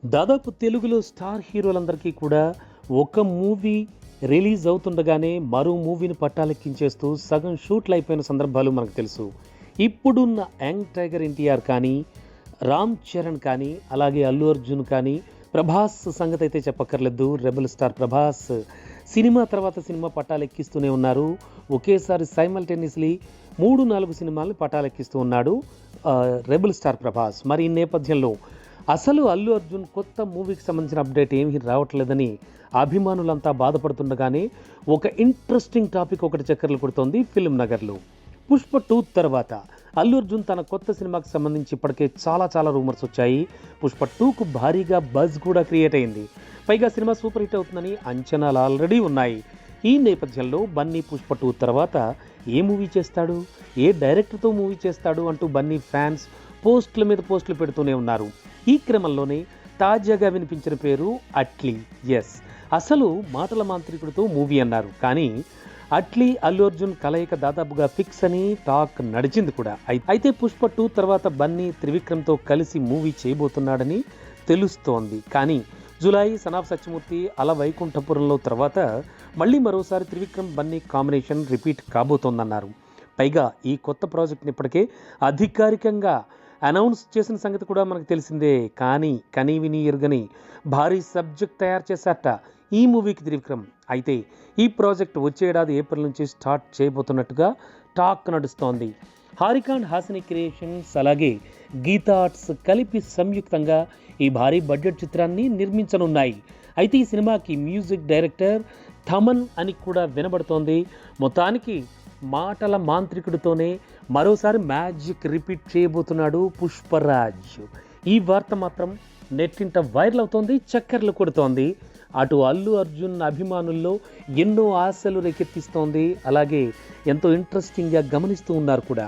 దాదాపు తెలుగులో స్టార్ హీరోలందరికీ కూడా ఒక మూవీ రిలీజ్ అవుతుండగానే మరో మూవీని పట్టాలెక్కించేస్తూ సగం షూట్లు అయిపోయిన సందర్భాలు మనకు తెలుసు. ఇప్పుడున్న యంగ్ టైగర్ ఎన్టీఆర్ కానీ, రామ్ చరణ్ కానీ, అలాగే అల్లు అర్జున్ కానీ, ప్రభాస్ సంగతి అయితే చెప్పక్కర్లేదు. రెబల్ స్టార్ ప్రభాస్ సినిమా తర్వాత సినిమా పట్టాలెక్కిస్తూనే ఉన్నారు. ఒకేసారి సైమల్టేనియస్లీ 3-4 సినిమాలను పట్టాలెక్కిస్తూ ఉన్నాడు రెబల్ స్టార్ ప్రభాస్. మరి ఈ నేపథ్యంలో అసలు అల్లు అర్జున్ కొత్త మూవీకి సంబంధించిన అప్డేట్ ఏమీ రావట్లేదని అభిమానులంతా బాధపడుతుండగానే ఒక ఇంట్రెస్టింగ్ టాపిక్ ఒకటి చక్కర్లు కొడుతోంది ఫిల్మ్ నగర్లో. పుష్ప 2 తర్వాత అల్లు అర్జున్ తన కొత్త సినిమాకి సంబంధించి ఇప్పటికే చాలా రూమర్స్ వచ్చాయి. పుష్ప 2కు భారీగా బజ్ కూడా క్రియేట్ అయింది. పైగా సినిమా సూపర్ హిట్ అవుతుందని అంచనాలు ఆల్రెడీ ఉన్నాయి. ఈ నేపథ్యంలో బన్నీ పుష్ప 2 తర్వాత ఏ మూవీ చేస్తాడు, ఏ డైరెక్టర్తో మూవీ చేస్తాడు అంటూ బన్నీ ఫ్యాన్స్ పోస్టుల మీద పోస్టులు పెడుతూనే ఉన్నారు. ఈ క్రమంలోనే తాజాగా వినిపించిన పేరు అట్లీ. ఎస్, అసలు మాటల మాంత్రికుడితో మూవీ అన్నారు, కానీ అట్లీ అల్లు అర్జున్ కలయిక దాదాపుగా ఫిక్స్ అని టాక్ నడిచింది కూడా. అయితే పుష్ప 2 తర్వాత బన్నీ త్రివిక్రమ్తో కలిసి మూవీ చేయబోతున్నాడని తెలుస్తోంది. కానీ జూలై సన్ ఆఫ్ సత్యమూర్తి అల వైకుంఠపురంలో తర్వాత మళ్ళీ మరోసారి త్రివిక్రమ్ బన్నీ కాంబినేషన్ రిపీట్ కాబోతోందన్నారు. పైగా ఈ కొత్త ప్రాజెక్ట్ని ఇప్పటికే అధికారికంగా అనౌన్స్ చేసిన సంగతి కూడా మనకు తెలిసిందే. కానీ కనీవిని ఎరుగని భారీ సబ్జెక్ట్ తయారు చేశారట ఈ మూవీకి త్రివిక్రమ్. అయితే ఈ ప్రాజెక్ట్ వచ్చే ఏడాది ఏప్రిల్ నుంచి స్టార్ట్ చేయబోతున్నట్టుగా టాక్ నడుస్తోంది. హారిక అండ్ హాసిని క్రియేషన్స్ అలాగే గీతా ఆర్ట్స్ కలిపి సంయుక్తంగా ఈ భారీ బడ్జెట్ చిత్రాన్ని నిర్మించనున్నాయి. అయితే ఈ సినిమాకి మ్యూజిక్ డైరెక్టర్ థమన్ అని కూడా వినబడుతోంది. మొత్తానికి మాటల మాంత్రికుడితోనే మరోసారి మ్యాజిక్ రిపీట్ చేయబోతున్నాడు పుష్పరాజ్. ఈ వార్త మాత్రం నెట్టింట వైరల్ అవుతోంది, చక్కర్లు కొడుతోంది. అటు అల్లు అర్జున్ అభిమానుల్లో ఎన్నో ఆశలు రేకెత్తిస్తోంది, అలాగే ఎంతో ఇంట్రెస్టింగ్గా గమనిస్తూ ఉన్నారు కూడా.